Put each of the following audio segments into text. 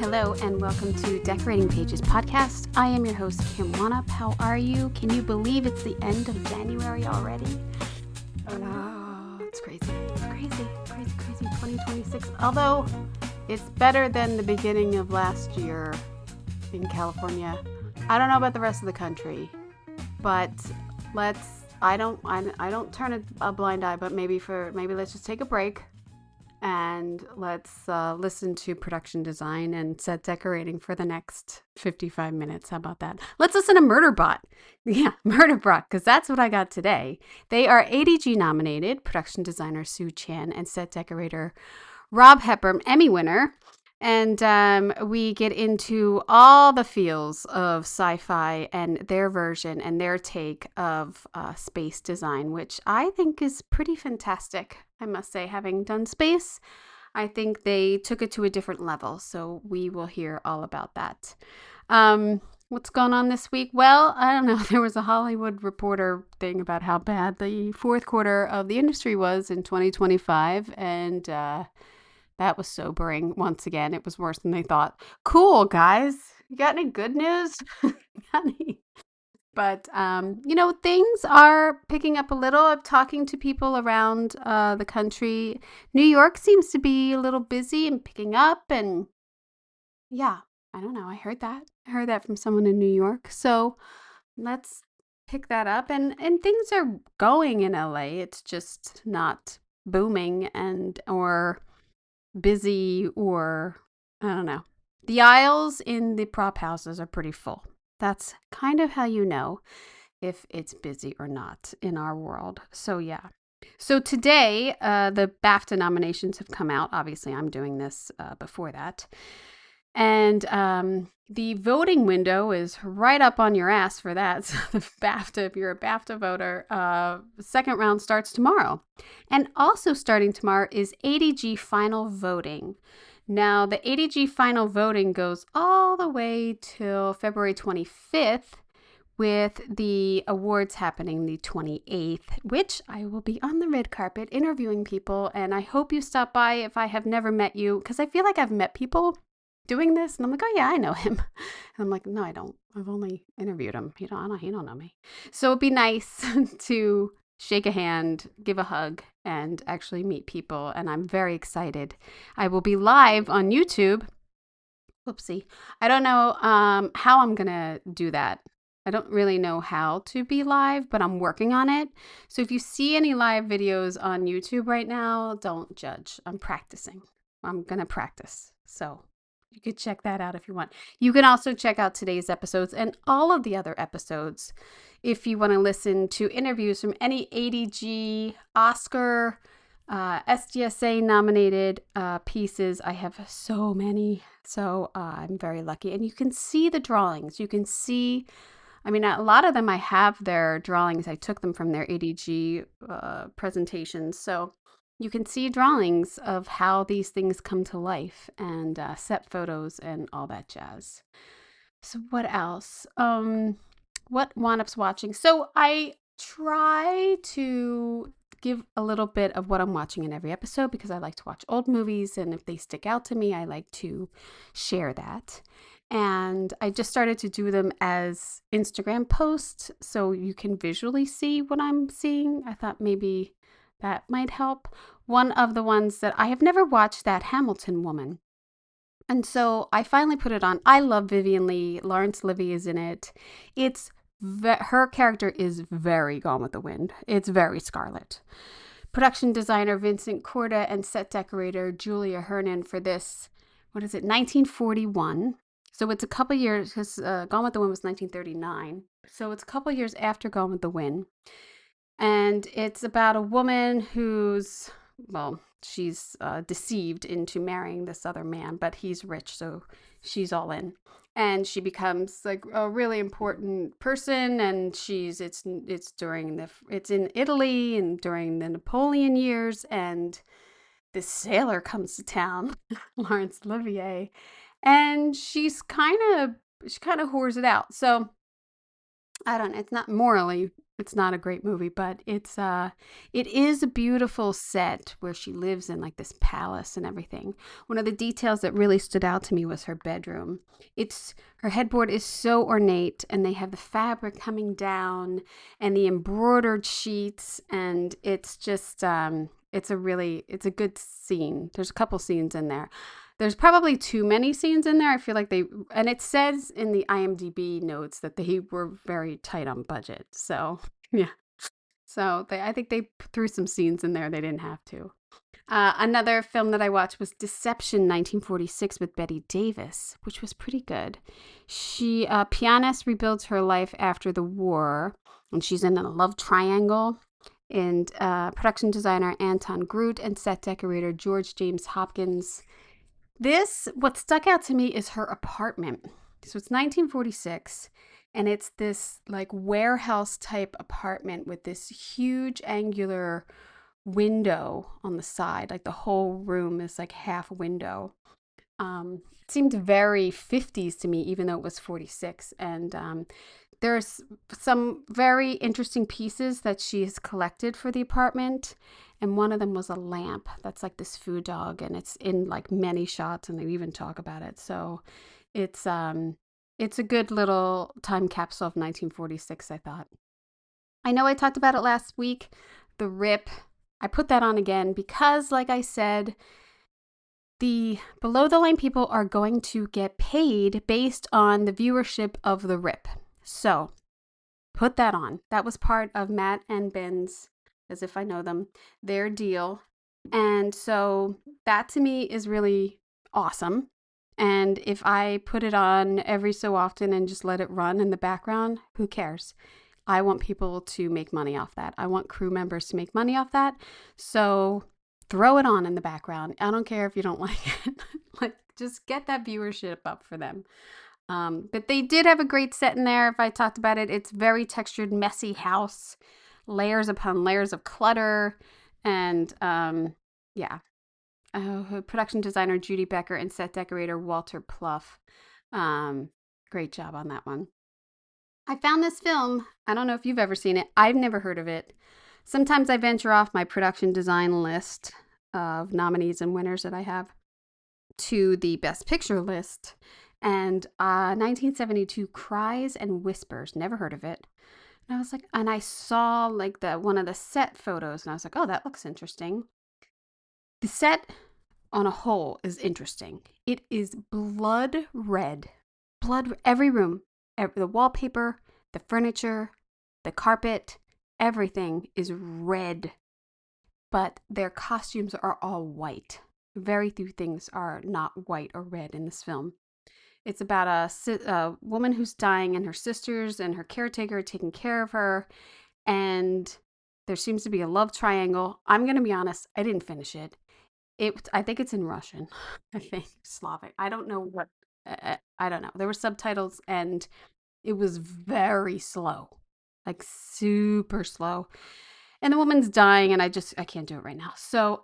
Hello and welcome to Decorating Pages podcast. I am your host, Kim Wannop. How are you? Can you believe it's the end of January already? Oh, it's crazy. It's crazy. 2026. Although it's better than the beginning of last year in California. I don't know about the rest of the country, but I don't turn a blind eye, but maybe let's just take a break. And let's listen to production design and set decorating for the next 55 minutes. How about that? Let's listen to Murderbot. Yeah, Murderbot, because that's what I got today. They are ADG nominated, production designer Sue Chan and set decorator Rob Hepburn, Emmy winner. And we get into all the feels of sci-fi and their version and their take of space design, which I think is pretty fantastic. I must say, having done space, I think they took it to a different level. So we will hear all about that. What's going on this week? Well, I don't know. There was a Hollywood Reporter thing about how bad the fourth quarter of the industry was in 2025. And that was sobering. Once again, it was worse than they thought. Cool, guys. You got any good news? But, things are picking up a little. I'm talking to people around the country. New York seems to be a little busy and picking up. And yeah, I don't know. I heard that from someone in New York. So let's pick that up. And things are going in LA. It's just not booming or busy or I don't know. The aisles in the prop houses are pretty full. That's kind of how you know if it's busy or not in our world. So yeah. So today, the BAFTA nominations have come out. Obviously, I'm doing this before that. And the voting window is right up on your ass for that. So the BAFTA, if you're a BAFTA voter, the second round starts tomorrow. And also starting tomorrow is ADG final voting. Now, the ADG final voting goes all the way till February 25th, with the awards happening the 28th, which I will be on the red carpet interviewing people. And I hope you stop by if I have never met you, because I feel like I've met people doing this. And I'm like, oh, yeah, I know him. And I'm like, no, I don't. I've only interviewed him. He don't know me. So it'd be nice to shake a hand, give a hug, and actually meet people. And I'm very excited. I will be live on YouTube. Whoopsie. I don't know how I'm going to do that. I don't really know how to be live, but I'm working on it. So if you see any live videos on YouTube right now, don't judge. I'm practicing. I'm going to practice. So you could check that out if you want. You can also check out today's episodes and all of the other episodes if you want to listen to interviews from any ADG, Oscar, SDSA nominated pieces. I have so many. So I'm very lucky. And you can see the drawings. You can see, a lot of them I have their drawings. I took them from their ADG presentations. So you can see drawings of how these things come to life and set photos and all that jazz. So what else? What Wannop's watching? So I try to give a little bit of what I'm watching in every episode because I like to watch old movies, and if they stick out to me, I like to share that. And I just started to do them as Instagram posts so you can visually see what I'm seeing. I thought maybe that might help. One of the ones that I have never watched, that Hamilton woman. And so I finally put it on. I love Vivian Leigh. Laurence Livy is in it. Her character is very Gone with the Wind. It's very Scarlet. Production designer Vincent Corda and set decorator Julia Hernan for this, 1941. So it's a couple years, because Gone with the Wind was 1939. So it's a couple years after Gone with the Wind. And it's about a woman who's, she's deceived into marrying this other man, but he's rich, so she's all in. And she becomes like a really important person, and it's in Italy and during the Napoleon years, and this sailor comes to town, Laurence Olivier, and she kind of whores it out. So I don't know. It's not morally, it's not a great movie, but it is a beautiful set where she lives in like this palace and everything. One of the details that really stood out to me was her bedroom. It's Her headboard is so ornate, and they have the fabric coming down and the embroidered sheets, and it's just it's a good scene. There's a couple scenes in there. There's probably too many scenes in there. I feel like and it says in the IMDb notes that they were very tight on budget. So, yeah. So I think they threw some scenes in there they didn't have to. Another film that I watched was Deception 1946 with Betty Davis, which was pretty good. She, a pianist, rebuilds her life after the war, and she's in a love triangle. And production designer Anton Groot and set decorator George James Hopkins. What stuck out to me is her apartment. So it's 1946, and it's this like warehouse type apartment with this huge angular window on the side. Like the whole room is like half window. It seemed very 50s to me, even though it was 46. And there's some very interesting pieces that she's collected for the apartment. And one of them was a lamp that's like this food dog, and it's in like many shots, and they even talk about it. So it's a good little time capsule of 1946, I thought. I know I talked about it last week, The Rip. I put that on again because, like I said, the below the line people are going to get paid based on the viewership of The Rip. So put that on. That was part of Matt and Ben's, as if I know them, their deal. And so that to me is really awesome. And if I put it on every so often and just let it run in the background, who cares? I want people to make money off that. I want crew members to make money off that. So throw it on in the background. I don't care if you don't like it. Like, just get that viewership up for them. But they did have a great set in there. If I talked about it, it's very textured, messy house, layers upon layers of clutter. And yeah. Production designer Judy Becker and set decorator Walter Pluff. Great job on that one. I found this film. I don't know if you've ever seen it. I've never heard of it. Sometimes I venture off my production design list of nominees and winners that I have to the best picture list. And 1972 Cries and Whispers. Never heard of it. And I was like, and I saw like one of the set photos, and I was like, oh, that looks interesting. The set on a whole is interesting. It is blood red. Every room, the wallpaper, the furniture, the carpet, everything is red. But their costumes are all white. Very few things are not white or red in this film. It's about a woman who's dying, and her sisters and her caretaker are taking care of her. And there seems to be a love triangle. I'm going to be honest, I didn't finish it. I think it's in Russian. I think Slavic. I don't know what. I don't know. There were subtitles, and it was very slow, like super slow. And the woman's dying, and I can't do it right now. So,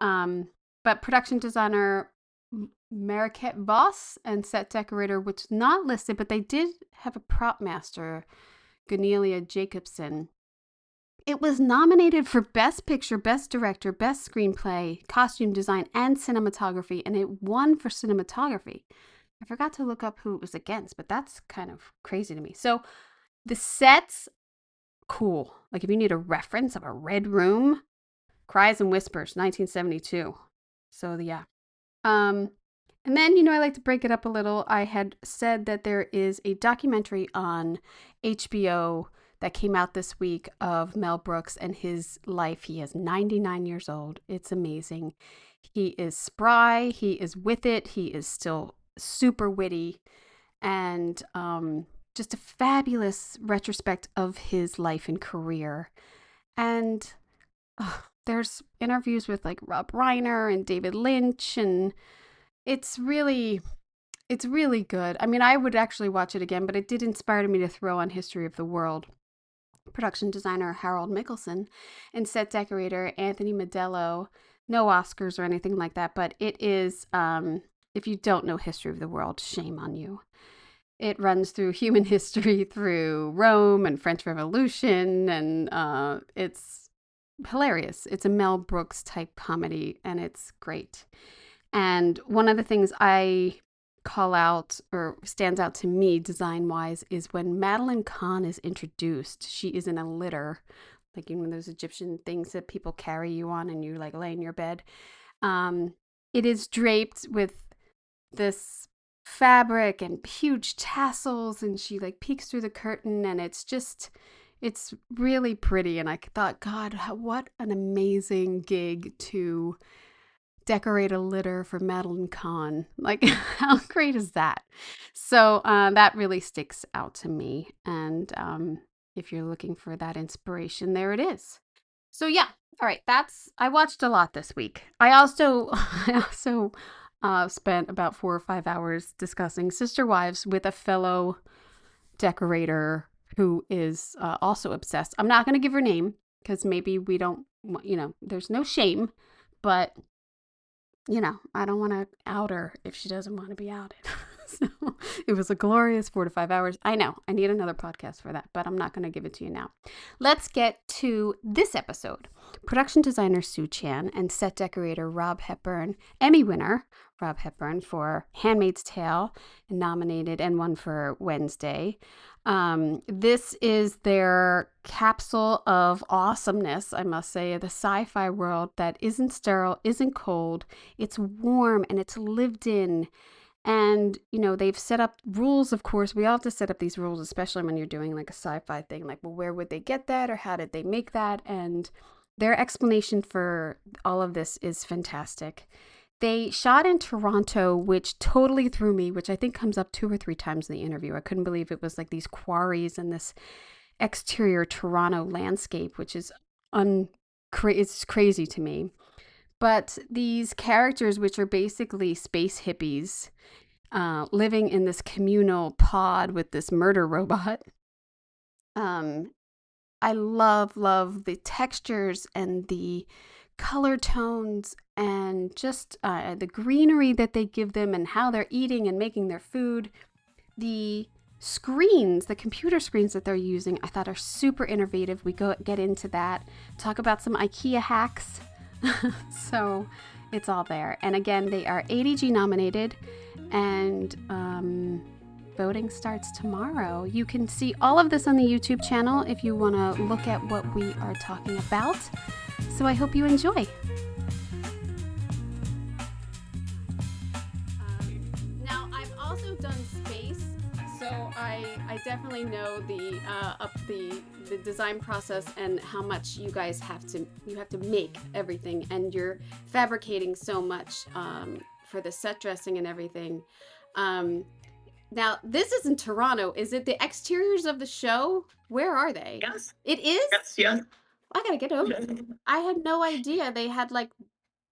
but production designer Mariket Voss and set decorator, which is not listed, but they did have a prop master, Gunelia Jacobson. It was nominated for Best Picture, Best Director, Best Screenplay, Costume Design, and Cinematography, and it won for cinematography. I forgot to look up who it was against, but that's kind of crazy to me. So the sets, cool. Like if you need a reference of a red room, Cries and Whispers, 1972. So yeah. And then, I like to break it up a little. I had said that there is a documentary on HBO that came out this week of Mel Brooks and his life. He is 99 years old. It's amazing. He is spry. He is with it. He is still super witty, and just a fabulous retrospect of his life and career. And there's interviews with like Rob Reiner and David Lynch, and it's really good. I mean, I would actually watch it again, but it did inspire me to throw on History of the World. Production designer Harold Mickelson and set decorator Anthony Modello. No Oscars or anything like that, but it is, if you don't know History of the World, shame on you. it runs through human history, through Rome and French Revolution, and it's hilarious. It's a Mel Brooks type comedy, and it's great. And one of the things I call out or stands out to me design wise is when Madeline Kahn is introduced. She is in a litter, like those Egyptian things that people carry you on and you like lay in your bed. Um, it is draped with this fabric and huge tassels, and she like peeks through the curtain, and it's really pretty. And I thought, God, what an amazing gig to decorate a litter for Madeline Kahn. Like, how great is that? So that really sticks out to me. And if you're looking for that inspiration, there it is. So yeah, all right. I watched a lot this week. I also spent about 4 or 5 hours discussing Sister Wives with a fellow decorator who is also obsessed. I'm not going to give her name because maybe we don't, there's no shame, but I don't want to out her if she doesn't want to be outed. So it was a glorious 4 to 5 hours. I know I need another podcast for that, but I'm not going to give it to you now. Let's get to this episode. Production designer Sue Chan and set decorator Rob Hepburn, Emmy winner Rob Hepburn for Handmaid's Tale, nominated and won for Wednesday. This is their capsule of awesomeness, I must say, the sci-fi world that isn't sterile, isn't cold, it's warm, and it's lived in. And, they've set up rules, of course. We all have to set up these rules, especially when you're doing like a sci-fi thing. Like, well, where would they get that or how did they make that? And their explanation for all of this is fantastic. They shot in Toronto, which totally threw me, which I think comes up 2 or 3 times in the interview. I couldn't believe it was like these quarries and this exterior Toronto landscape, which is it's crazy to me. But these characters, which are basically space hippies, living in this communal pod with this murder robot. I love the textures and the color tones and just the greenery that they give them and how they're eating and making their food. The screens, the computer screens that they're using, I thought are super innovative. We get into that, talk about some IKEA hacks. So it's all there. And again, they are ADG nominated, and voting starts tomorrow. You can see all of this on the YouTube channel if you want to look at what we are talking about. So I hope you enjoy. Now, I've also done space, so I definitely know the design process and how much you guys have to make everything, and you're fabricating so much for the set dressing and everything. Now, this is in Toronto. Is it the exteriors of the show? Where are they? Yes. It is? Yes. I gotta get over it. I had no idea they had like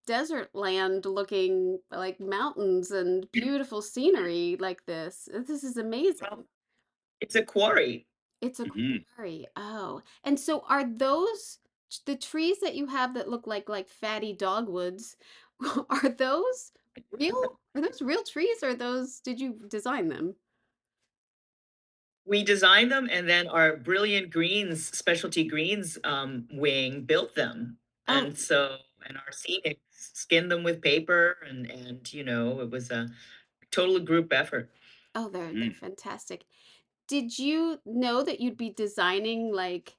desert land looking like mountains and beautiful scenery like this. This is amazing. Well, it's a quarry. It's a Mhm. quarry. Oh. And so are those the trees that you have that look like fatty dogwoods, are those real? Are those real trees or those did you design them? We designed them, and then our Brilliant Greens, specialty greens wing built them. Oh, And our scenic skinned them with paper, and it was a total group effort. oh, they're Mm. fantastic. Did you know that you'd be designing like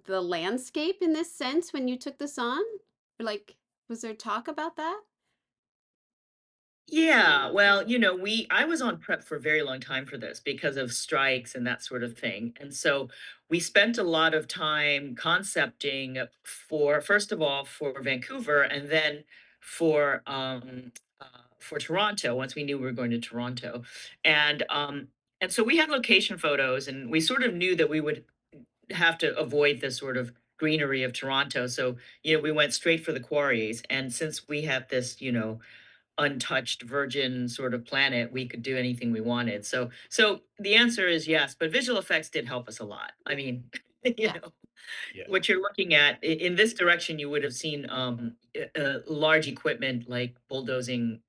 the landscape in this sense when you took this on? Like, was there talk about that? Yeah, well, I was on prep for a very long time for this because of strikes and that sort of thing. And so we spent a lot of time concepting for, first of all, for Vancouver, and then for for Toronto once we knew we were going to Toronto. And so we had location photos, and we sort of knew that we would have to avoid the sort of greenery of Toronto. So, we went straight for the quarries. And since we have this, untouched virgin sort of planet, we could do anything we wanted. So the answer is yes, but visual effects did help us a lot. I mean, you Yeah. know, what you're looking at in this direction, you would have seen large equipment like bulldozing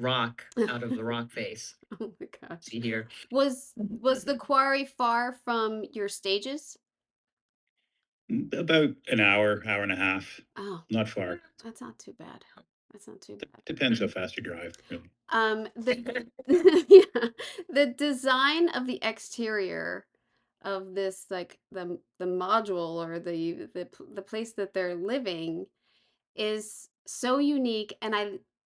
rock out of the rock face. Oh my gosh. See here. Was the quarry far from your stages? About an hour, hour and a half. Oh, Not far. that's not too bad. That's not too bad. Depends how fast you drive, really. The yeah, the design of the exterior of this, like the module or the place that they're living is so unique, and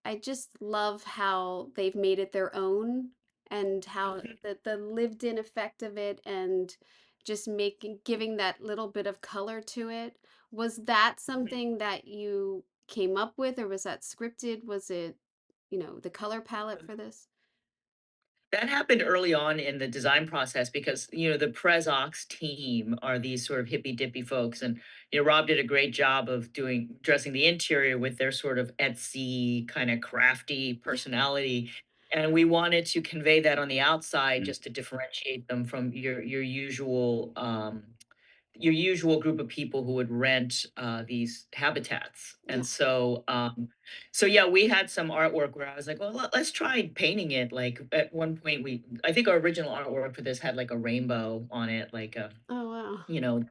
I just love how they've made it their own, and how the lived in effect of it, and just making giving that little bit of color to it. Was that something that you came up with, or was that scripted? Was it, the color palette for this? That happened early on in the design process because, the Prezox team are these sort of hippy dippy folks. And, Rob did a great job of dressing the interior with their sort of Etsy kind of crafty personality. And we wanted to convey that on the outside Mm. just to differentiate them from your usual group of people who would rent these habitats. Yeah. So yeah, we had some artwork where I was like, well, let's try painting it. Like at one point, I think our original artwork for this had like a rainbow on it, like a, Oh wow. you know,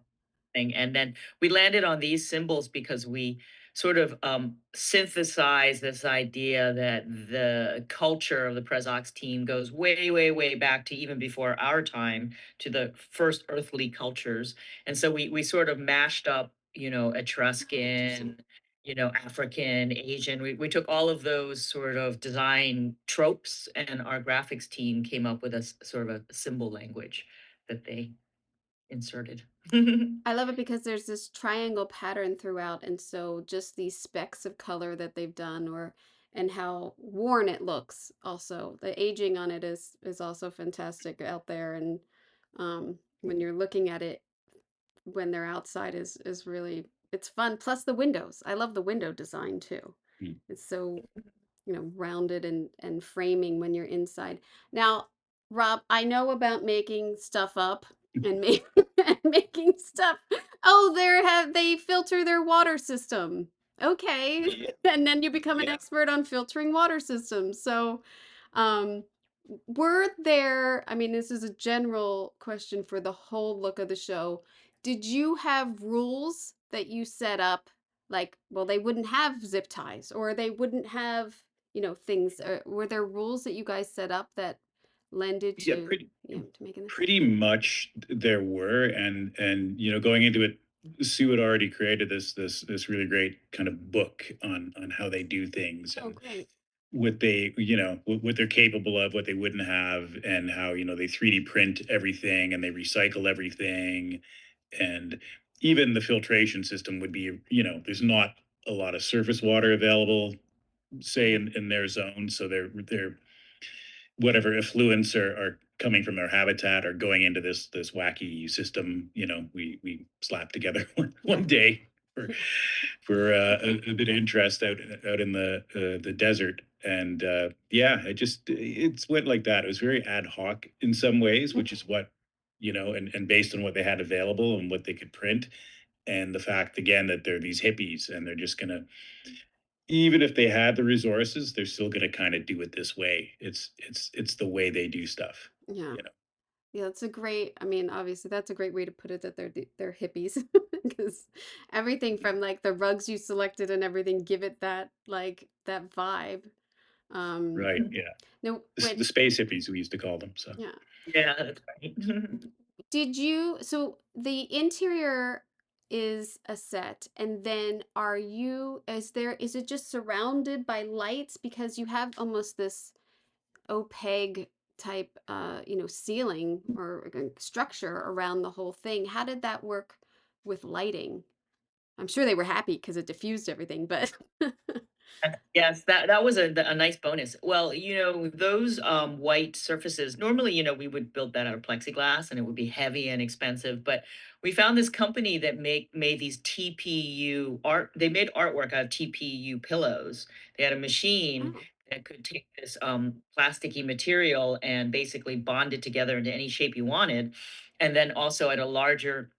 thing. And then we landed on these symbols because we sort of synthesized this idea that the culture of the Prezox team goes way, way, way back to even before our time, to the first earthly cultures. And so we sort of mashed up, Oh, interesting. Etruscan, African, Asian. We took all of those sort of design tropes, and our graphics team came up with a sort of a symbol language that they inserted. I love it because there's this triangle pattern throughout, and so just these specks of color that they've done, or and how worn it looks. Also, the aging on it is also fantastic out there, and when you're looking at it when they're outside is really, it's fun. Plus the windows, I love the window design too. Mm. It's so, rounded and framing when you're inside. Now, Rob, I know about making stuff up and and making stuff. Oh, they filter their water system. Okay. Yeah. And then you become an Yeah. expert on filtering water systems. So, um were there, I mean, this is a general question for the whole look of the show. Did you have rules that you set up, like, well, they wouldn't have zip ties, or they wouldn't have, things, were there rules that you guys set up that lended Yeah, to, to making this? pretty much there were, and going into it, Sue had already created this really great kind of book on how they do things, Oh, and great. what they, what they're capable of, what they wouldn't have, and how, they 3D print everything and they recycle everything. And even the filtration system would be, there's not a lot of surface water available, say Yeah. in their zone. So they're whatever effluents are coming from their habitat are going into this wacky system, we slapped together one day for a bit of interest out in the desert. And yeah, it's went like that. It was very ad hoc in some ways, which is what, and based on what they had available and what they could print, and the fact again that they're these hippies and they're just gonna, even if they had the resources, they're still gonna kind of do it this way. It's the way they do stuff, Yeah. you know. Yeah, that's a great, I mean, obviously that's a great way to put it, that they're hippies, because everything from like the rugs you selected and everything give it that vibe. Um Right, yeah. no, The space hippies, we used to call them. So yeah. Yeah, that's right. Did you, so the interior is a set, and then is it just surrounded by lights, because you have almost this opaque type ceiling or structure around the whole thing? How did that work with lighting? I'm sure they were happy because it diffused everything, but Yes, that was a nice bonus. Well, those white surfaces, normally, we would build that out of plexiglass and it would be heavy and expensive. But we found this company that made these TPU art. They made artwork out of TPU pillows. They had a machine oh, that could take this plasticky material and basically bond it together into any shape you wanted. And then also at a larger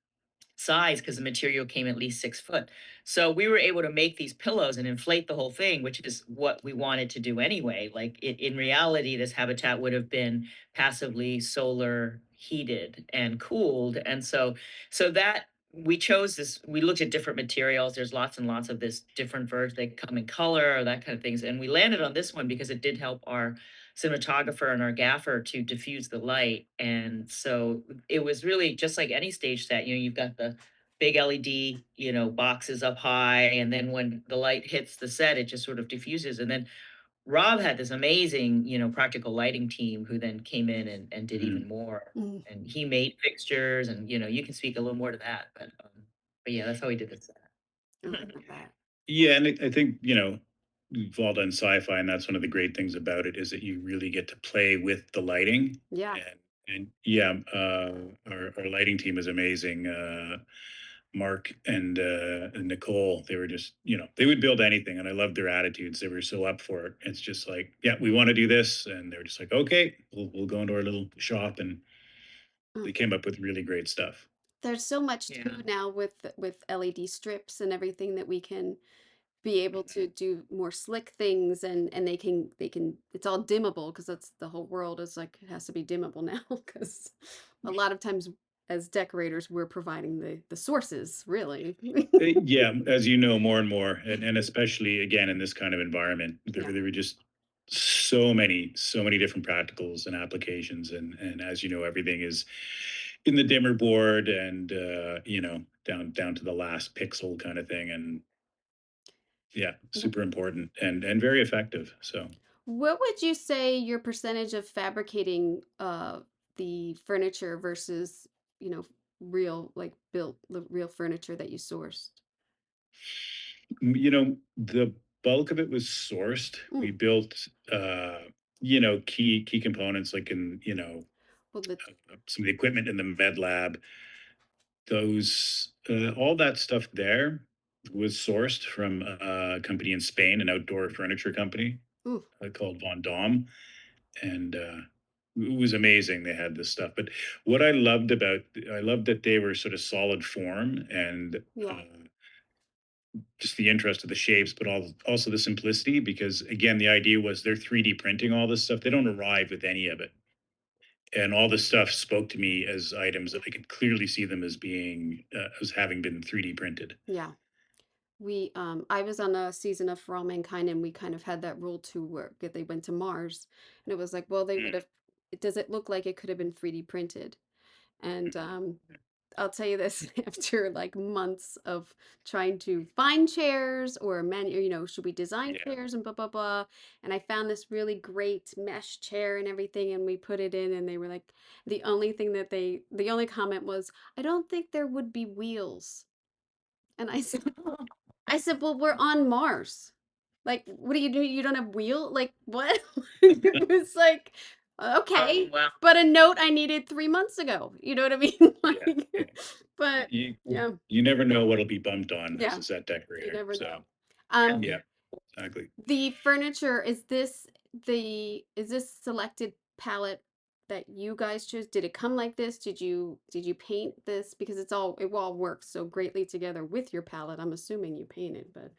size because the material came at least 6 foot. So we were able to make these pillows and inflate the whole thing, which is what we wanted to do anyway. Like in reality, this habitat would have been passively solar heated and cooled. And so that we chose this, we looked at different materials. There's lots and lots of this different versions. They come in color or that kind of things. And we landed on this one because it did help our cinematographer and our gaffer to diffuse the light. And so it was really just like any stage set. You know, you've got the big LED, you know, boxes up high, and then when the light hits the set, it just sort of diffuses. And then Rob had this amazing, you know, practical lighting team who then came in and did Mhm. even more. Mm. And he made fixtures, and you know, you can speak a little more to that, but yeah, that's how we did the set. Oh, I love that. Yeah, and I think, we've all done sci-fi, and that's one of the great things about it is that you really get to play with the lighting. Yeah. And yeah, our lighting team is amazing. Mark and Nicole, they were just, they would build anything, and I loved their attitudes. They were so up for it. It's just like, yeah, we want to do this, and they're just like, okay, we'll go into our little shop, and Mm. they came up with really great stuff. There's so much Yeah. too now with LED strips and everything that we can be able to do more slick things, and they can it's all dimmable because that's the whole world is like it has to be dimmable now because a lot of times as decorators we're providing the sources really. Yeah, as you know, more and more, and especially again in this kind of environment, Yeah. there were just so many different practicals and applications, and as you know, everything is in the dimmer board, and down to the last pixel kind of thing, and yeah, W- super important and very effective. So what would you say your percentage of fabricating the furniture versus, you know, real like built the real furniture that you sourced? the bulk of it was sourced. We Mm. built key components like in Well, the some of the equipment in the med lab. Those all that stuff there was sourced from a company in Spain, an outdoor furniture company ooh, called Von Dom, and it was amazing. They had this stuff, but what I loved that they were sort of solid form, and yeah, uh, just the interest of the shapes, but also the simplicity. Because again, the idea was they're 3D printing all this stuff. They don't arrive with any of it, and all this stuff spoke to me as items that I could clearly see them as being as having been 3D printed. yeah. I was on a season of For All Mankind, and we kind of had that rule too, where they went to Mars, and it was like, well, they would have. Does it look like it could have been 3D printed? And I'll tell you this, after like months of trying to find chairs or should we design Yeah. chairs and blah blah blah, and I found this really great mesh chair and everything, and we put it in, and they were like, the only comment was, I don't think there would be wheels, and I said, well, we're on Mars. Like, what do you do? You don't have wheel? Like, what? It was like, Oh okay, wow. but a note I needed 3 months ago. You know what I mean? Yeah. Like, Yeah. but You yeah, you never know what'll be bumped on as yeah, a set you decorator. never So know. Yeah. yeah, exactly. The furniture, is this selected palette that you guys chose? Did it come like this? Did you paint this? Because it all works so greatly together with your palette. I'm assuming you painted, but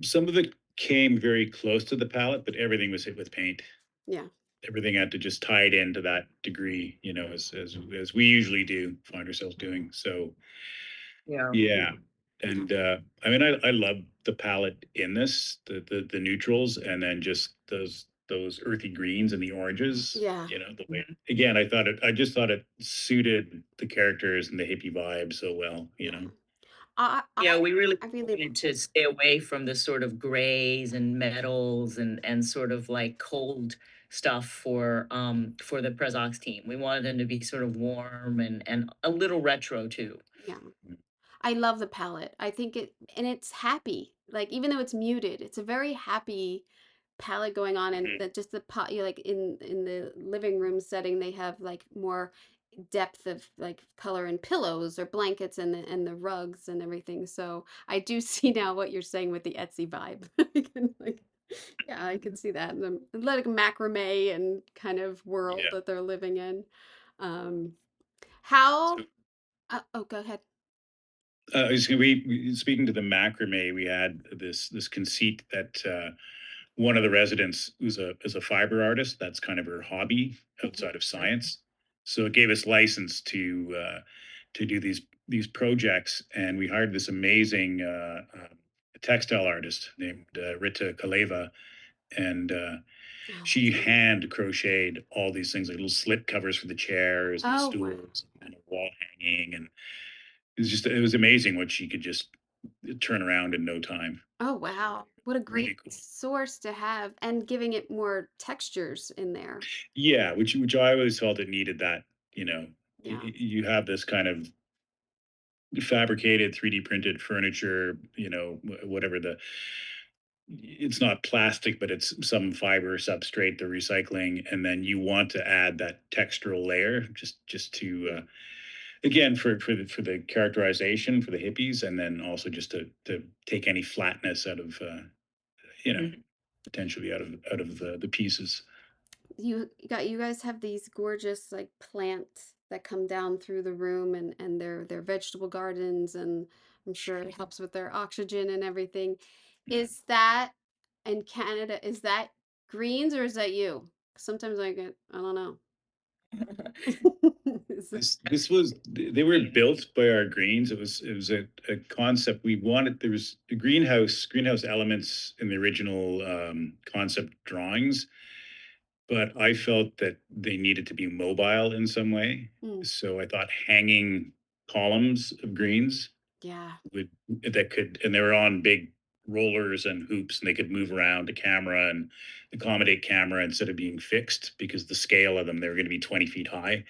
Some of it came very close to the palette, but everything was hit with paint. yeah. Everything had to just tie it in to that degree, as we usually do find ourselves doing. So Yeah. yeah. Yeah. And I mean, I love the palette in this, the neutrals, and then just those earthy greens and the oranges. Yeah. The way again, I just thought it suited the characters and the hippie vibe so well. Yeah. I Yeah, I we really I really wanted to stay away from the sort of grays and metals and sort of like cold stuff for the Prezox team. We wanted them to be sort of warm and a little retro too. yeah. I love the palette. I think it's happy. Like even though it's muted, it's a very happy palette going on, and Mhm. that just the pot you like in the living room setting they have like more depth of like color and pillows or blankets and the rugs and everything. So I do see now what you're saying with the Etsy vibe. I can, like, yeah, I can see that. The like macrame and kind of world Yeah. that they're living in. Um how So oh, go ahead. Speaking to the macrame, we had this conceit that one of the residents who's a is a fiber artist. That's kind of her hobby Mhm. outside of science. So it gave us license to do these projects, and we hired this amazing textile artist named Rita Kaleva, and Oh, she hand crocheted all these things, like little slip covers for the chairs and the oh, wow. stools and a wall hanging, and it was amazing what she could just turn around in no time. Oh, wow. What a Really great cool. source to have and giving it more textures in there. Yeah, which I always felt it needed that, you know, Yeah. you have this kind of fabricated 3D printed furniture, whatever it's not plastic, but it's some fiber substrate they're recycling, and then you want to add that textural layer just to Mm. again for the characterization for the hippies, and then also just to take any flatness out of you know Mhm. potentially out of the pieces. You guys have these gorgeous like plants that come down through the room and they're vegetable gardens and I'm sure it helps with their oxygen and everything. Is that in Canada, is that greens or is that you? Sometimes I don't know. Is it- This was they were built by our greens. It was a concept we wanted. There was a greenhouse elements in the original concept drawings, but I felt that they needed to be mobile in some way. Mm, So I thought hanging columns of greens yeah. would that could and they were on big rollers and hoops, and they could move around the camera and accommodate camera instead of being fixed, because the scale of them, they were going to be 20 feet high.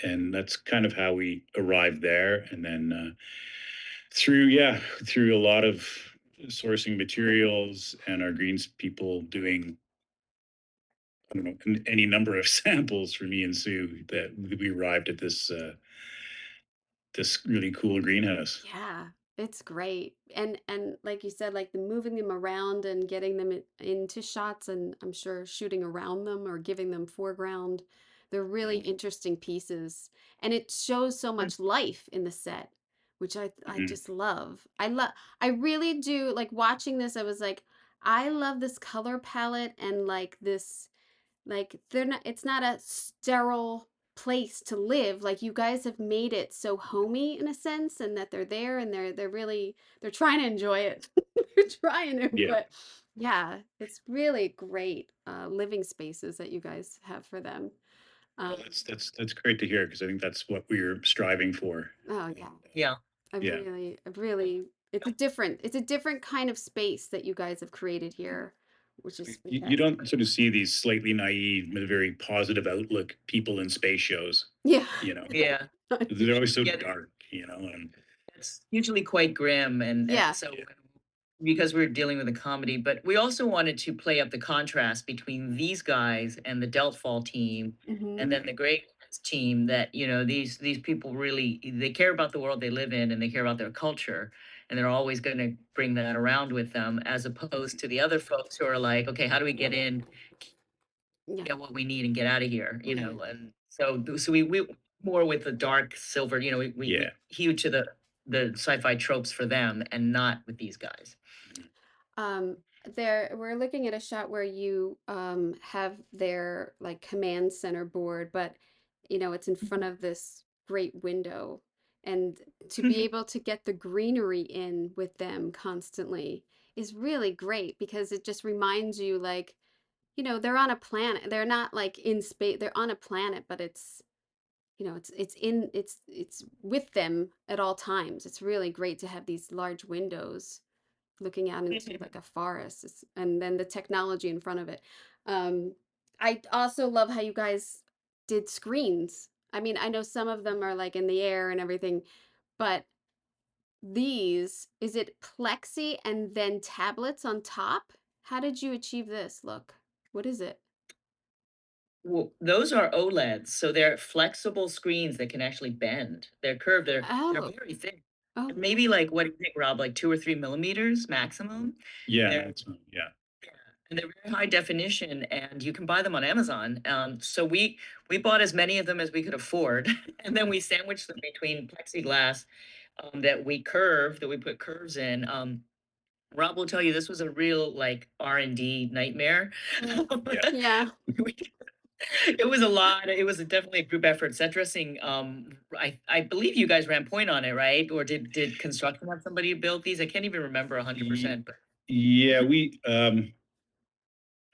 And that's kind of how we arrived there. And then through a lot of sourcing materials and our greens people doing, I don't know, any number of samples for me and Sue, that we arrived at this really cool greenhouse. Yeah, it's great. And like you said, like the moving them around and getting them into shots and I'm sure shooting around them or giving them foreground. They're really interesting pieces. And it shows so much life in the set, which I Mhm. just love. I really do like watching this, I was like, I love this color palette and like this like they're not it's not a sterile place to live. Like you guys have made it so homey in a sense and that they're there and they're really they're trying to enjoy it. They're trying to, Yeah. but yeah, it's really great living spaces that you guys have for them. Well, Um, that's great to hear, because I think that's what we're striving for. oh And yeah. Yeah. yeah, I really it's a different kind of space that you guys have created here, which is you fantastic. don't sort of see these slightly naive, with a very positive outlook people in space shows. Yeah. You know, Yeah. they're always so Yeah. dark. And It's usually quite grim, and Yeah. so yeah, because we're dealing with a comedy, but we also wanted to play up the contrast between these guys and the Deltfall team, and Mhm. then the Great team. That these people really they care about the world they live in, and they care about their culture, and they're always going to bring that around with them, as opposed to the other folks who are like, okay, how do we get in, Yeah. get what we need, and get out of here, Right. and so we more with the dark silver, we yeah. hew to the sci-fi tropes for them, and not with these guys. Um, there we're looking at a shot where you have their like command center board, but it's in front of this great window. And to be able to get the greenery in with them constantly is really great because it just reminds you like, they're on a planet. They're not like in space. They're on a planet, but it's with them at all times. It's really great to have these large windows looking out into like a forest and then the technology in front of it. Um, I also love how you guys did screens. I mean, I know some of them are like in the air and everything, but is it plexi and then tablets on top? How did you achieve this look? What is it? Well, those are OLEDs, so they're flexible screens that can actually bend. They're curved. They're Oh, very thin. oh, Maybe like, what do you think, Rob? Like 2 or 3 millimeters maximum. And Yeah, they're yeah. yeah, and they're very high definition, and you can buy them on Amazon. So we bought as many of them as we could afford, and then we sandwiched them between plexiglass, that we put curves in. Rob will tell you this was a real like R&D nightmare. Mm. Yeah. Yeah. It was a lot. It was definitely a group effort. Set dressing. I believe you guys ran point on it, right? Or did construction have somebody build these? I can't even remember Ye- 100%. But Yeah,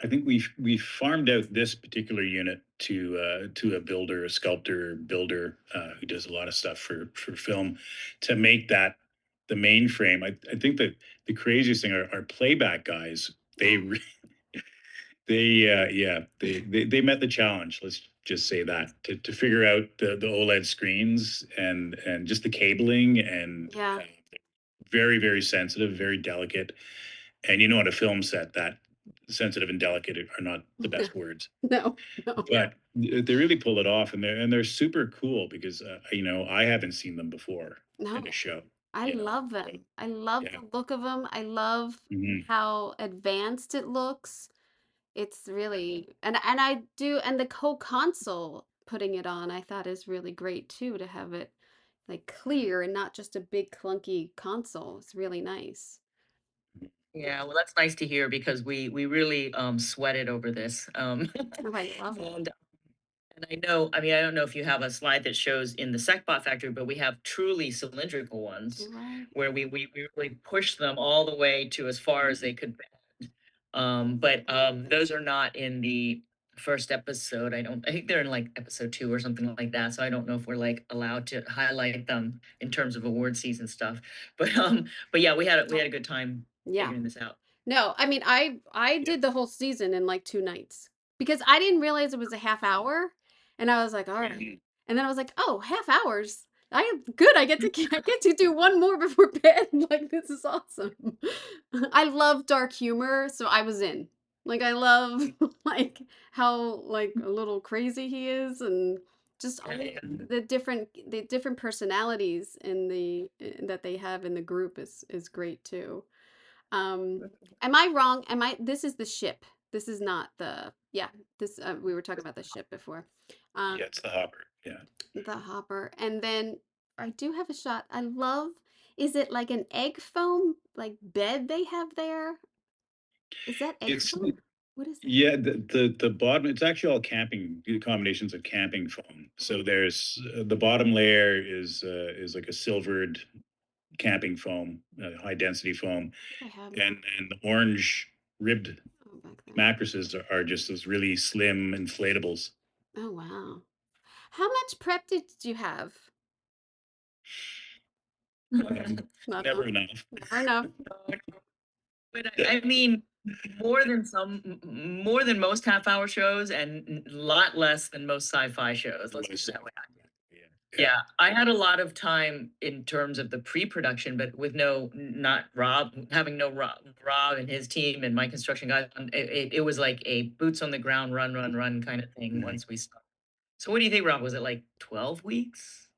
I think we farmed out this particular unit to a builder, a sculptor builder who does a lot of stuff for film to make that the mainframe. I think that the craziest thing are our playback guys. They Oh, re- they met the challenge. Let's just say that to figure out the OLED screens and just the cabling and yeah. very sensitive, very delicate. And on a film set, that sensitive and delicate are not the best words, No, no, but they really pull it off, and they're super cool because I haven't seen them before in a no. show. I love them. I love Yeah. the look of them. I love Mhm. how advanced it looks. It's really, and I do, and the whole console putting it on, I thought is really great too, to have it like clear and not just a big clunky console. It's really nice. yeah, well, that's nice to hear because we really sweated over this. Oh, I love it. And I know, I mean, I don't know if you have a slide that shows in the SecBot factory, but we have truly cylindrical ones You're right. where we really push them all the way to as far as they could bend. But those are not in the first episode. I think they're in like episode 2 or something like that. So I don't know if we're like allowed to highlight them in terms of award season stuff. But yeah, we had a good time Yeah. figuring this out. No, I mean, I Yeah. did the whole season in like 2 nights because I didn't realize it was a half hour, and I was like, "All right." Mhm. And then I was like, "Oh, half hours. I am good. I get to do one more before bed. Like this is awesome." I love dark humor, so I was in. Like I love like how like a little crazy he is and just Yeah, all yeah. the different personalities in the that they have in the group is great too. Um, am I wrong? Am I? This is the ship. This is not the. Yeah, this we were talking about the ship before. Yeah, it's the hopper. Yeah. The hopper, and then I do have a shot. I love. Is it like an egg foam like bed they have there? Is that egg It's foam? What is that? Yeah, the bottom, it's actually all camping combinations of camping foam. So Oh, there's the bottom layer is like a silvered camping foam, high density foam, I think I have more. and the orange ribbed Oh, back there. mattresses are just those really slim inflatables. Oh wow. How much prep did you have? Not Never enough. enough. Never enough. But I mean, more than most half-hour shows, and a lot less than most sci-fi shows. Let's put it Most- that way. Yeah, yeah. Yeah, I had a lot of time in terms of the pre-production, but with not Rob, having no Rob and his team and my construction guys. It was like a boots on the ground, run kind of thing Mhm. once we started. So what do you think, Rob? Was it like 12 weeks?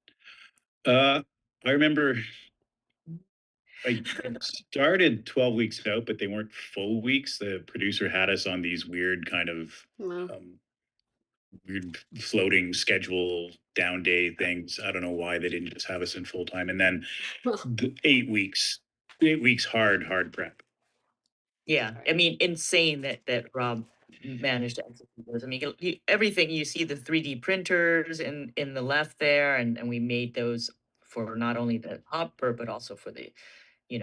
Uh, I remember I started 12 weeks out, but they weren't full weeks. The producer had us on these weird kind of Well, um, weird floating schedule down day things. I don't know why they didn't just have us in full time. And then well, the 8 weeks hard prep. Yeah, I mean, insane that Rob managed to execute those. I mean, everything you see the 3D printers in the left there, and we made those for not only the hopper but also for the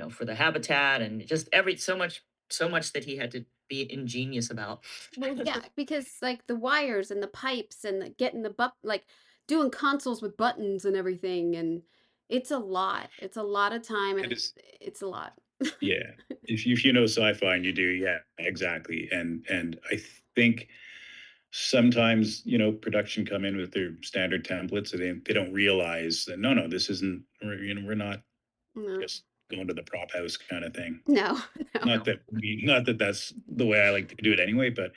for the habitat and just so much that he had to be ingenious about. well, yeah, because like the wires and the pipes and getting the like doing consoles with buttons and everything, and it's a lot. It's a lot of time, and It is, it's a lot. yeah. If you know sci-fi and you do, yeah, exactly. And I think sometimes production come in with their standard templates, and they don't realize that no, this isn't. We're not No, just going to the prop house kind of thing. no, no. Not that that's the way I like to do it anyway, but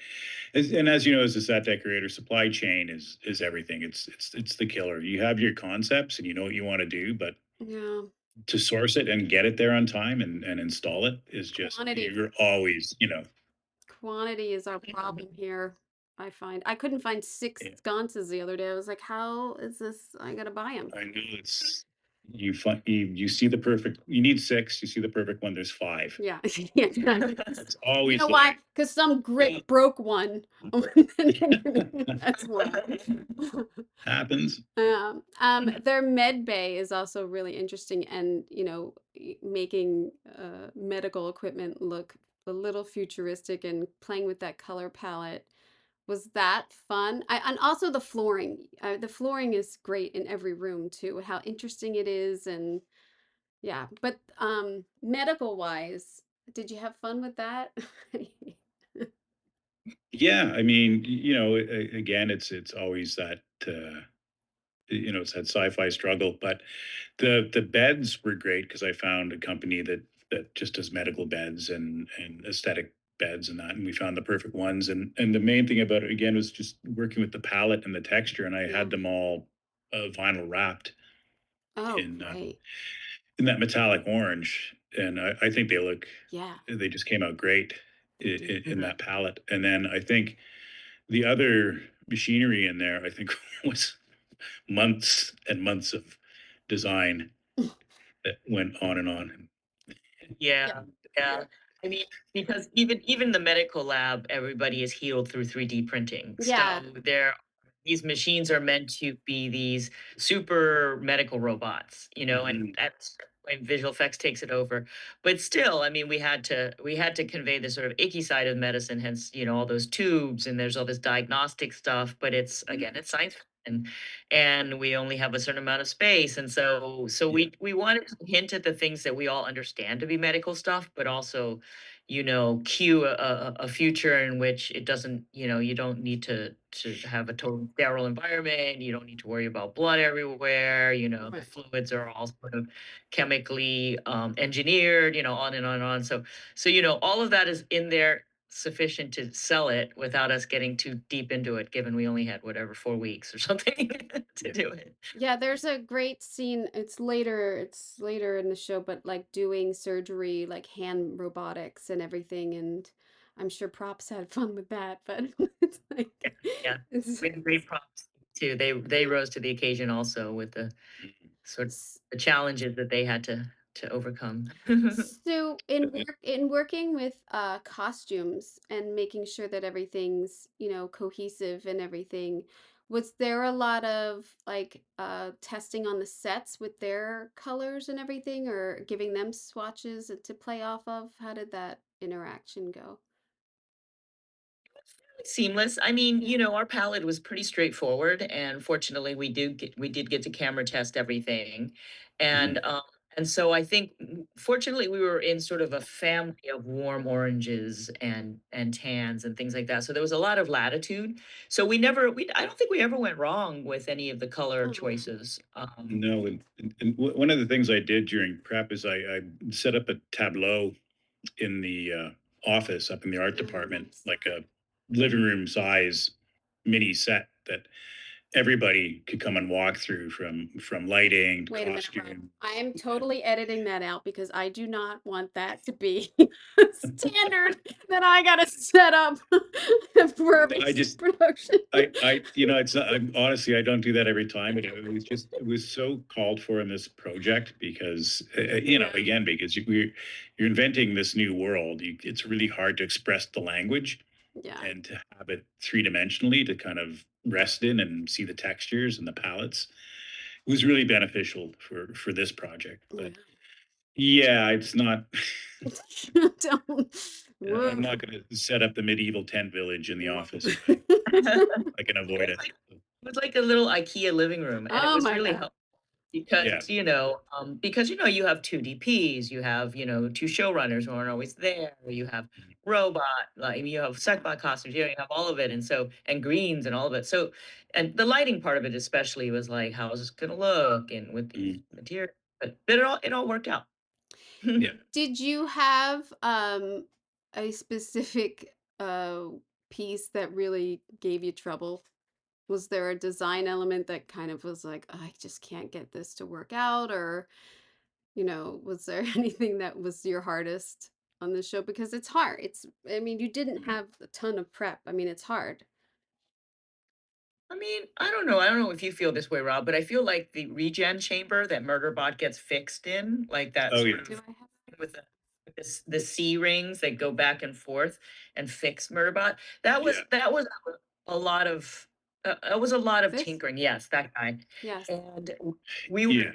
as you know, as a set decorator, supply chain is everything. It's the killer. You have your concepts and you know what you want to do, but Yeah, to source it and get it there on time and install it is just quantity. you're always Quantity is our problem here. I find I couldn't find six yeah, sconces the other day. I was like, how is this? I gotta buy them. I know you see the perfect. You need six. You see the perfect one. There's five. Yeah. Yeah, exactly. It's You always know the why? way. Because some grit broke one. That's why. Happens. Their med bay is also really interesting, and making medical equipment look a little futuristic and playing with that color palette. Was that fun? And also the flooring. The flooring is great in every room too. How interesting it is, and yeah. But medical wise, did you have fun with that? Yeah, I mean, again, it's always that it's that sci-fi struggle, but the beds were great because I found a company that just does medical beds and aesthetic beds and that, and we found the perfect ones. And the main thing about it again was just working with the palette and the texture, and I Yeah. had them all vinyl wrapped Oh, in great. in that metallic orange, and I think Yeah, they just came out great they do. in that palette. And then I think the other machinery in there, I think, was months and months of design that went on and on. Yeah. Yeah, yeah. I mean, because even the medical lab, everybody is healed through 3D printing. Yeah. So these machines are meant to be these super medical robots, and Mhm. that's when visual effects takes it over. But still, I mean, we had to convey the sort of icky side of medicine, hence, all those tubes and there's all this diagnostic stuff, but it's science fiction and we only have a certain amount of space, and so Yeah. we wanted to hint at the things that we all understand to be medical stuff, but also cue a future in which it doesn't, you don't need to have a total sterile environment, you don't need to worry about blood everywhere, the Right. fluids are all sort of chemically engineered, on and on and on. So all of that is in there sufficient to sell it without us getting too deep into it, given we only had whatever 4 weeks or something to Yeah. do it. Yeah, there's a great scene. It's later in the show, but like doing surgery, like hand robotics and everything, and I'm sure props had fun with that, but it's Yeah, like yeah. it's We had great props too. They rose to the occasion also with the Mhm. sort of the challenges that they had to overcome. So in working with costumes and making sure that everything's, cohesive and everything, was there a lot of like testing on the sets with their colors and everything, or giving them swatches to play off of? How did that interaction go? Seamless. I mean, Yeah. our palette was pretty straightforward, and fortunately, we did get to camera test everything, Mhm. and so I think, fortunately, we were in sort of a family of warm oranges and tans and things like that. So there was a lot of latitude. So I don't think we ever went wrong with any of the color Oh, choices. No, and one of the things I did during prep is I set up a tableau in the office up in the art oh, department, nice. like a living room size mini set that everybody could come and walk through, from lighting to Wait a minute, Rob. costume. I am totally editing that out because I do not want that to be standard that I gotta set up for every I just production. it's not, honestly, I don't do that every time, but it was so called for in this project because, Yeah, again, because you're inventing this new world. It's really hard to express the language yeah, and to have it three-dimensionally to kind of rest in and see the textures and the palettes. It was really beneficial for this project. yeah. But yeah, it's not. Don't. I'm Whoa. not going to set up the medieval tent village in the Whoa. office if I can avoid it. It was like a little IKEA living room, and it Oh was my really God. helpful because Yeah. you have two DPs, you have two showrunners who aren't always there, you have robot, like you have setbot costumes, you have all of it, and greens and all of it. So, and the lighting part of it especially was like, how is this gonna look, and with these Mm, materials, but it all worked out. yeah. Did you have a specific piece that really gave you trouble? Was there a design element that kind of was like, "Oh, I just can't get this to work out," or, was there anything that was your hardest on the show? Because it's hard. I mean, you didn't have a ton of prep. I mean, it's hard. I mean, I don't know. I don't know if you feel this way, Rob, but I feel like the regen chamber that Murderbot gets fixed in, like that Oh sort yeah, of Do I have with the C rings that go back and forth and fix Murderbot. That yeah, was that was a lot of it was a lot of this? tinkering. Yes, that guy. Yes. And we were yeah. at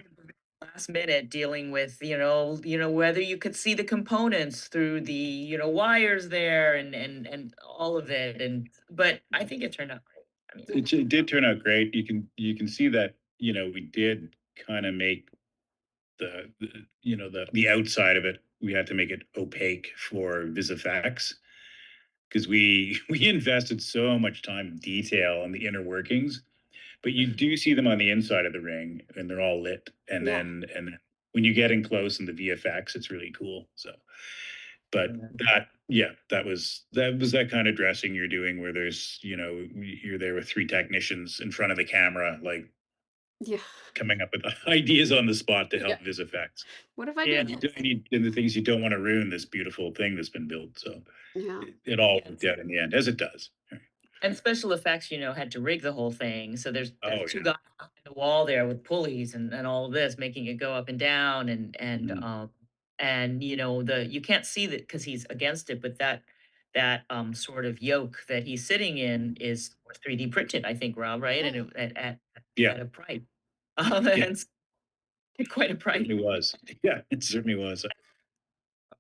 the last minute dealing with, whether you could see the components through the, wires there and all of it. And but I think it turned out great. I mean, Yeah. It did turn out great. You can see that we did kind of make the outside of it. We had to make it opaque for VisFX because we invested so much time and detail on the inner workings, but you do see them on the inside of the ring and they're all lit, and Yeah. then when you get in close in the VFX, it's really cool. So but yeah. that was that kind of dressing you're doing where there's you're there with three technicians in front of the camera, like Yeah. coming up with ideas on the spot to Yeah. help VisFX. What if I Yeah. did You this? don't need and the things you don't want to ruin this beautiful thing that's been built. So Yeah. it all worked Yes. out in the end, as it does. And special effects, had to rig the whole thing. So there's Oh two yeah. guys on the wall there with pulleys and all of this, making it go up and down Mhm. and the you can't see that because he's against it, but that sort of yoke that he's sitting in is 3D printed, I think, Rob, right? And Oh. Yeah, at a price. yeah, And quite a price. certainly was. Yeah, it certainly was.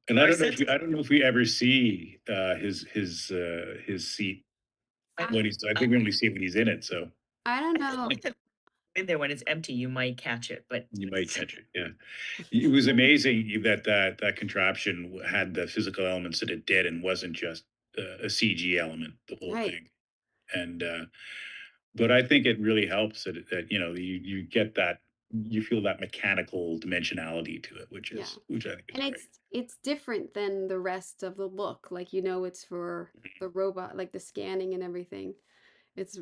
And Our set I don't know if we ever see his seat I when he's. I think we only see it when he's in it, so I don't know. in there when it's empty, you might catch it, but you might catch it. Yeah, it was amazing that contraption had the physical elements that it did, and wasn't just a CG element. The whole Right. thing, and but I think it really helps that you get that, you feel that mechanical dimensionality to it, Yeah. which I think is And great. it's different than the rest of the look. Like it's for the robot, like the scanning and everything. It's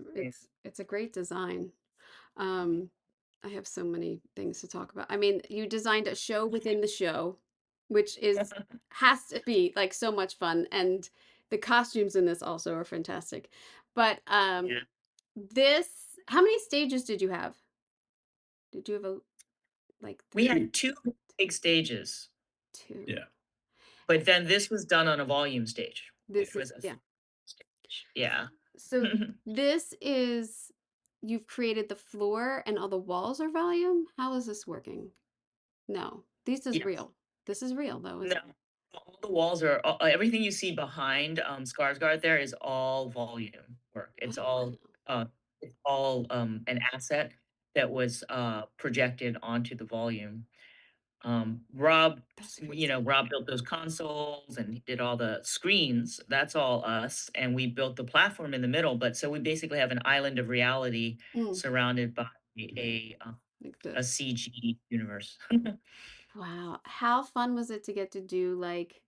a great design. Um, I have so many things to talk about. I mean, you designed a show within the show, which is has to be like so much fun, and the costumes in this also are fantastic. But yeah. this, how many stages did you have? Did you have like We three, had two big stages, two? Yeah. but then this was done on a volume stage. This It is was a yeah. stage. Yeah. So this is you've created the floor and all the walls are volume. How is this working? No, this is Yes. real. This is real though, No. isn't it? All the walls are everything you see behind Skarsgård there is all volume work. Oh wow, It's all an asset that was projected onto the volume. that's crazy. Rob built those consoles and he did all the screens. That's all us, and we built the platform in the middle. But so we basically have an island of reality Mm, surrounded by a uh, like a this. CG universe. Wow, how fun was it to get to do like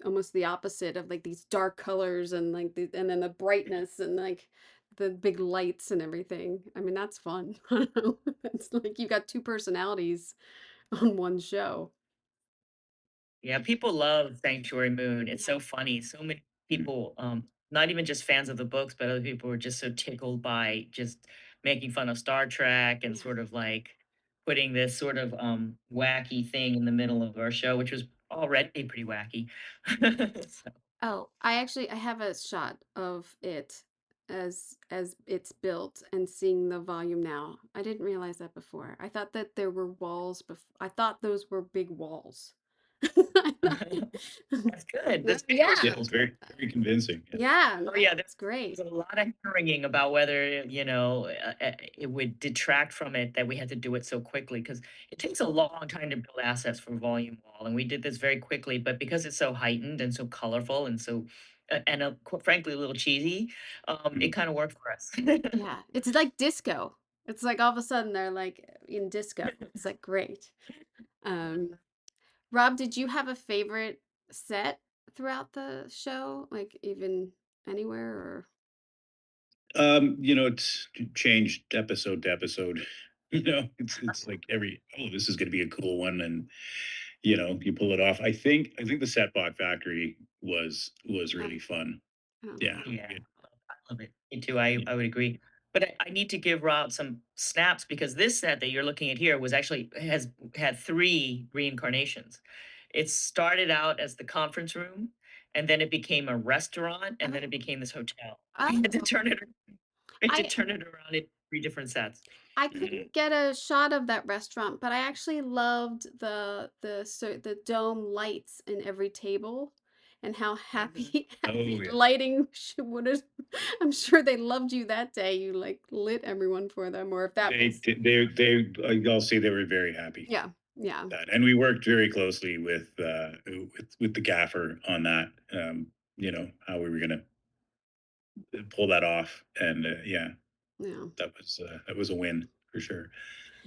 almost the opposite of like these dark colors and like and then the brightness and like the big lights and everything. I mean, that's fun. I don't know. It's like you got two personalities on one show. Yeah, people love Sanctuary Moon. It's Yeah. so funny. So many Mm. people, not even just fans of the books, but other people were just so tickled by just making fun of Star Trek and Yeah. sort of like putting this sort of wacky thing in the middle of our show, which was already pretty wacky. So, Oh, I have a shot of it as it's built and seeing the volume now. I didn't realize that before. I thought that there were walls I thought those were big walls. I thought- that's good. No, This video is Yeah, yeah. it's very convincing. Yeah. Yeah, oh no, yeah, it's great. there's a lot of hurrying about whether, it would detract from it that we had to do it so quickly because it takes a long time to build assets for volume wall, and we did this very quickly. But because it's so heightened and so colorful and so, frankly, a little cheesy, it Mhm. kind of worked for us. Yeah, it's like disco. It's like all of a sudden they're like in disco. It's like great. Um, Rob, did you have a favorite set throughout the show? Like even anywhere or It's changed episode to episode. It's like this is going to be a cool one, and you pull it off. I think the Setbot Factory was oh, really fun. I don't know Yeah, that. Yeah, I love it. Me too. I would agree. But I need to give Rob some snaps because this set that you're looking at here was actually has had 3 reincarnations. It started out as the conference room, and then it became a restaurant, and then it Oh, became this hotel. We had to oh. I turn it around in 3 different sets. I Mhm. couldn't get a shot of that restaurant, but I actually loved the dome lights in every table and how Mhm. Oh happy yeah. lighting would have. I'm sure they loved you that day. You like lit everyone for them, or if that was I'll say they were very happy yeah, yeah, with that, and we worked very closely with the gaffer on that. How we were gonna pull that off, and yeah, yeah. that was a win for sure.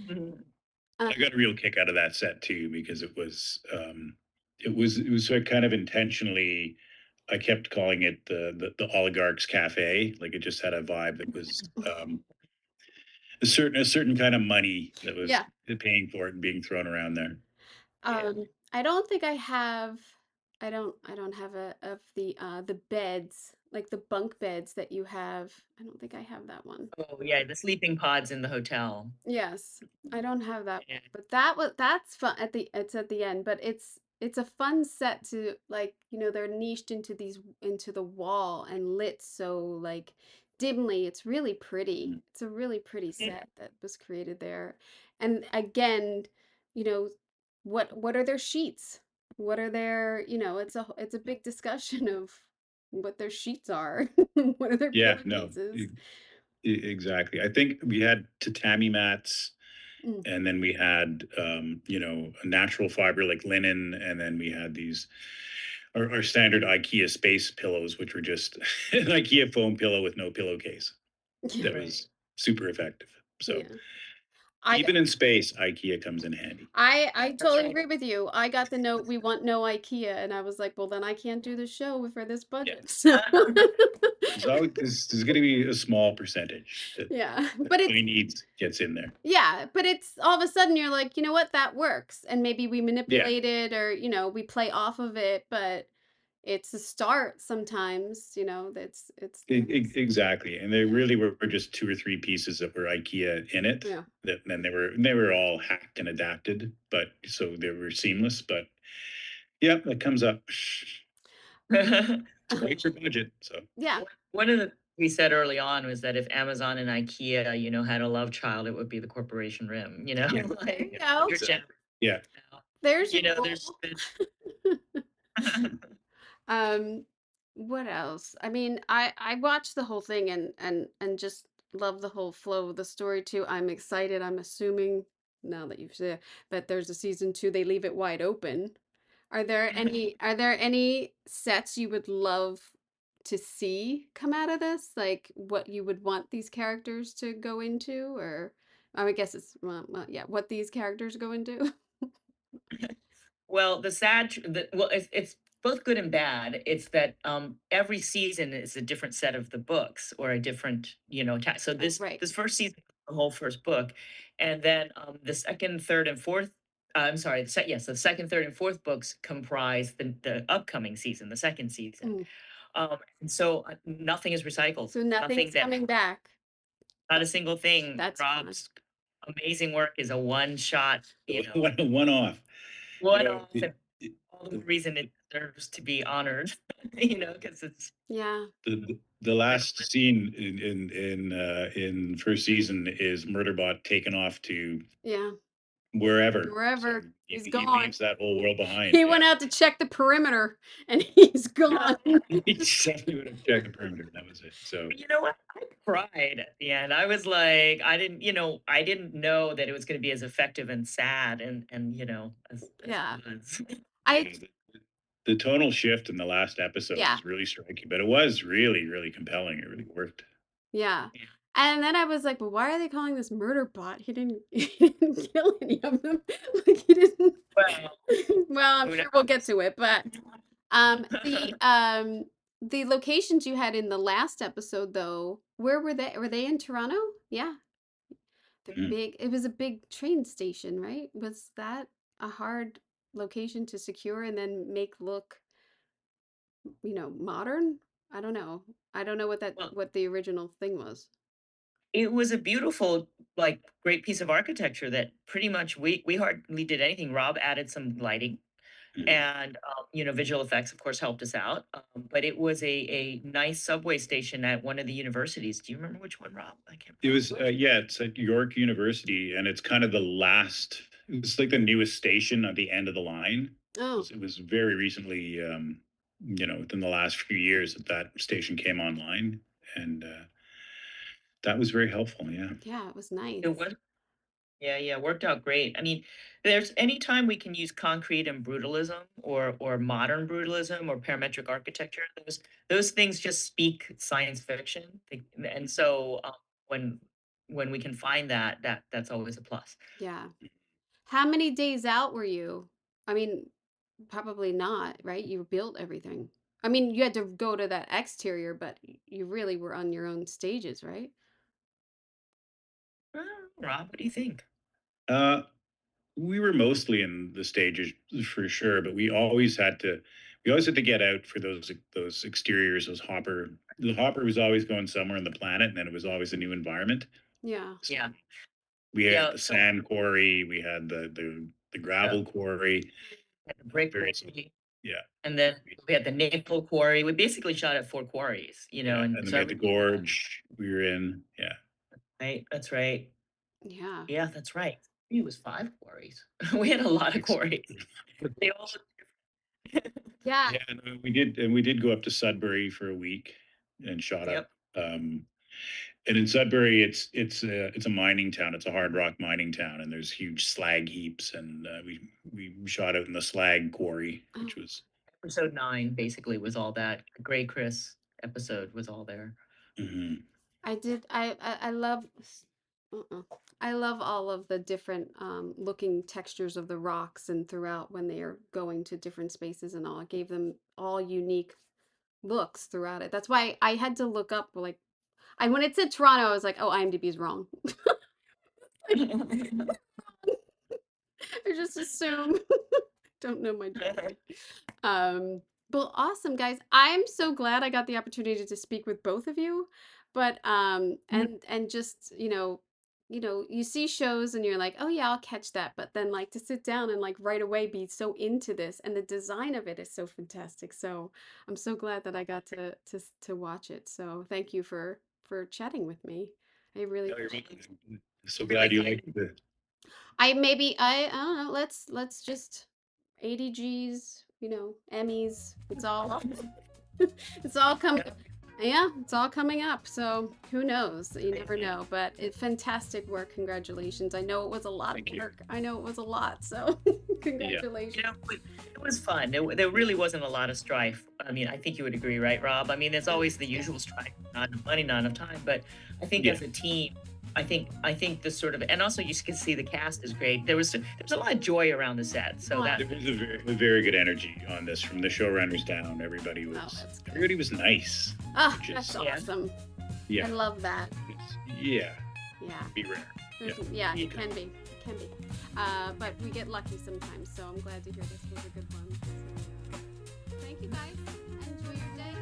Mhm. I got a real kick out of that set too because it was sort of kind of intentionally. I kept calling it the oligarchs cafe. Like it just had a vibe that was a certain kind of money that was Yeah. paying for it and being thrown around there. Yeah. I don't think I have I don't have a of the beds, like the bunk beds that you have. I don't think I have that one. Oh, yeah, the sleeping pods in the hotel. Yes, I don't have that one, Yeah. but that's fun at the it's at the end, but it's a fun set to like, they're niched into the wall and lit so like dimly. It's really pretty. Mm. It's a really pretty Mhm. set that was created there. And again, you know, what are their sheets? What are their, it's a big discussion of what their sheets are. What are their Yeah, no, pillowcases? exactly. I think we had tatami mats, Mm. and then we had a natural fiber like linen, and then we had these our standard IKEA space pillows, which were just an IKEA foam pillow with no pillowcase. Yeah. That Right. was super effective. So Yeah. I even in space, IKEA comes in handy. I That's totally right. agree with you. I got the note, we want no IKEA, and I was like, well, then I can't do the show for this Yeah. budget. So There's going to be a small percentage yeah, that but it's really needs gets in there. yeah, but it's all of a sudden you're like, you know what, that works, and maybe we Yeah. manipulate it or we play off of it, but it's a start sometimes. It's nice. Exactly, and they Yeah, really were just 2 or 3 pieces that were IKEA in it, yeah. that then they were all hacked and adapted, but so they were seamless, but yeah, that comes up. It's great for budget, so Yeah. One of the we said early on was that if Amazon and IKEA, had a love child, it would be the Corporation Rim, yeah, There you like go. you're exactly. generous Yeah. now. There's your There's goal. been Um, what else? I mean, I watched the whole thing and just love the whole flow of the story too. I'm excited. I'm assuming now that you've said that there's a season 2, they leave it wide open. Are there any sets you would love to see come out of this? Like what you would want these characters to go into, or I guess well, yeah, what these characters go into? Well, it's both good and bad. It's that every season is a different set of the books or a different, so Oh, this right. this first season, the whole first book, and then the second, third, and fourth. I'm sorry. Yes, the second, third, and fourth books comprise the upcoming season, the second season. Mm. And so nothing is recycled. So Nothing nothing's that coming back. not a single thing. That's fun. Rob's amazing work is a one shot, One off. You one know, off, and all the more reason it deserves to be honored, because it's Yeah. the last timeless. scene in first season is Murderbot taken off to Yeah. wherever. So Wherever he's he gone. leaves that whole world behind. He Yeah. went out to check the perimeter and he's gone. He definitely would have checked the perimeter. That was it. So But you know what? I cried at the end. I was like, I didn't know that it was going to be as effective and sad and as it Yeah. was. I the tonal shift in the last episode yeah. was really striking, but it was really, really compelling. It really worked. Yeah. Yeah. And then I was like, well, why are they calling this murder bot? He didn't kill any of them. Like he didn't Well, well, I'm who sure we'll get knows? to it, but um the um the locations you had in the last episode though, where were they? Were they in Toronto? Yeah. Mm. It was a big train station, right? Was that a hard location to secure and then make look, modern? I don't know. I don't know Well, what the original thing was. It was a beautiful, like, great piece of architecture that pretty much we hardly did anything. Rob added some lighting Mhm. and, visual effects, of course, helped us out. But it was a nice subway station at one of the universities. Do you remember which one, Rob? I can't It remember. was, yeah, it's at York University, and it's kind of the last. It's like the newest station at the end of the line. Oh, It was very recently, within the last few years that that station came online, and that was very helpful. Yeah. yeah, it was It nice. was Yeah, yeah, worked out great. I mean, there's anytime we can use concrete and brutalism or modern brutalism or parametric architecture, those things just speak science fiction. And so when when we can find that's always a plus. Yeah. How many days out were you? I mean, probably not, right? You built everything. I mean, you had to go to that exterior, but you really were on your own stages, right? Rob, what do you think? Uh, we were mostly in the stages for sure, but we always had to get out for those exteriors, those hopper. The hopper was always going somewhere on the planet, and then it was always a new environment. Yeah. So Yeah, we had yeah. the So sand quarry, we had the yeah, gravel quarry, we had the brick various, quarry, yeah, and then we had the nickel quarry. We basically shot at four quarries, yeah, and and then so we had the every gorge we were in, yeah. right, that's right. Yeah. Yeah, that's right. It was 5 quarries. We had a lot of Ex- quarries. They all Yeah. Yeah, and we did go up to Sudbury for a week and shot up. Yep. Um, and in Sudbury, it's a mining town. It's a hard rock mining town, and there's huge slag heaps. And we shot out in the slag quarry, Oh, which was. Episode 9 basically was all that. The Gray Chris episode was all there. Mhm. I did. I love. Uh-uh. I love all of the different looking textures of the rocks and throughout when they are going to different spaces and all. It gave them all unique looks throughout it. That's why I had to look up like I when it said Toronto, I was like, oh, IMDb is wrong. I just assume. Don't know my geography. Um, well, awesome, guys. I'm so glad I got the opportunity to speak with both of you. But and just, you see shows and you're like, "Oh yeah, I'll catch that." But then like to sit down and like right away be so into this and the design of it is so fantastic. So, I'm so glad that I got to watch it. So, thank you for chatting with me. I really No, you're appreciate it. welcome. So Really glad you excited. liked the. I don't know, let's just ADGs, Emmys. It's all it's all coming. Yeah, it's all coming up. So who knows? You never know. But fantastic work. Congratulations. I know it was a lot of Thank you. work. I know it was a lot. So Yeah. congratulations. It was fun. There really wasn't a lot of strife. I mean, I think you would agree, right, Rob? I mean, there's always the usual strife, not enough money, not enough time. But I think Yeah. as a team, I think the sort of, and also you can see the cast is great. There was a lot of joy around the set. So Oh, that There was a very good energy on this from the showrunners down. that's good. Everybody was nice. Oh, Which that's is, Yeah. awesome. yeah, I love that. yeah, Yeah. be rare. Yeah, Yeah. it can be. It can be. But we get lucky sometimes. So I'm glad to hear this was a good one. So, thank you guys. Enjoy your day.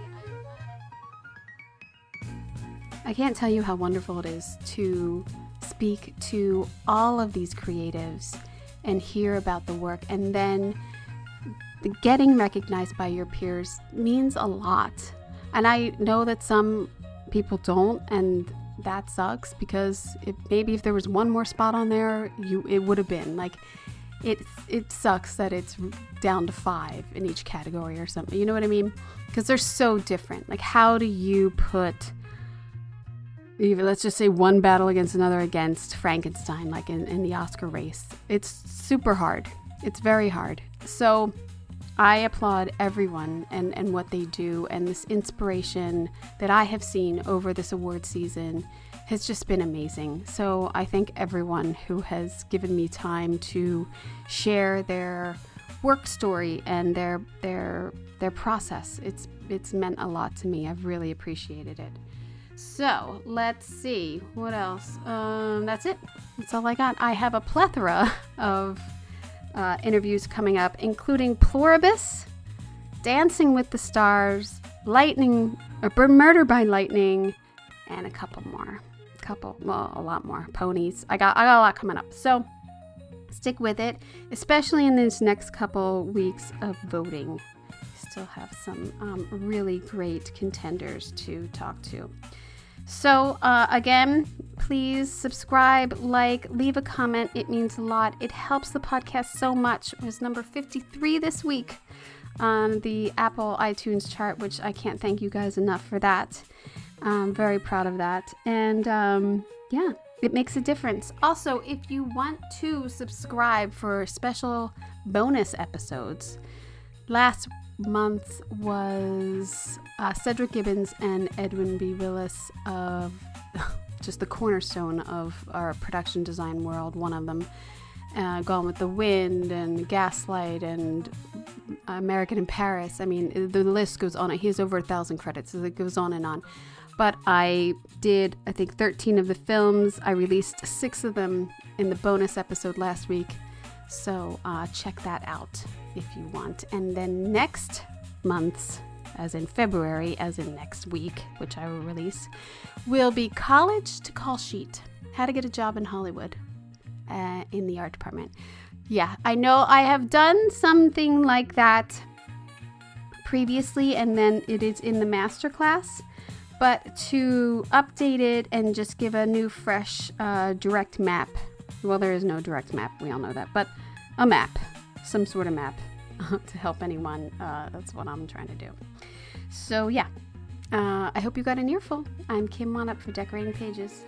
I can't tell you how wonderful it is to speak to all of these creatives and hear about the work, and then getting recognized by your peers means a lot. And I know that some people don't, and that sucks because maybe if there was one more spot on there, it would have been like it sucks that it's down to 5 in each category or something. You know what I mean? Because they're so different. Like, how do you put even, let's just say, one battle against another against Frankenstein, like in the Oscar race? It's super hard. It's very hard. So I applaud everyone and what they do, and this inspiration that I have seen over this award season has just been amazing. So I thank everyone who has given me time to share their work story and their process. It's meant a lot to me. I've really appreciated it. So let's see what else. That's it. That's all I got. I have a plethora of interviews coming up, including Pluribus, Dancing with the Stars, Lightning, or Murder by Lightning, and a lot more ponies. I got a lot coming up. So stick with it, especially in these next couple weeks of voting. Still have some really great contenders to talk to. So again, please subscribe, leave a comment. It means a lot. It helps the podcast so much. It was number 53 this week on the Apple iTunes chart, which I can't thank you guys enough for that. I'm very proud of that. And yeah, it makes a difference. Also, if you want to subscribe for special bonus episodes, last month was Cedric Gibbons and Edwin B. Willis of just the cornerstone of our production design world. One of them, Gone with the Wind and Gaslight and American in Paris. I mean, the list goes on. He has over 1,000 credits, so it goes on and on. But I did, I think, 13 of the films. I released 6 of them in the bonus episode last week. So check that out if you want. And then next month's, as in February, as in next week, which I will release, will be College to Call Sheet, How to Get a Job in Hollywood in the art department. Yeah, I know I have done something like that previously, and then it is in the masterclass. But to update it and just give a new, fresh, direct map. Well, there is no direct map. We all know that. But a map. Some sort of map to help anyone. That's what I'm trying to do. So, yeah. I hope you got an earful. I'm Kim Wannop for Decorating Pages.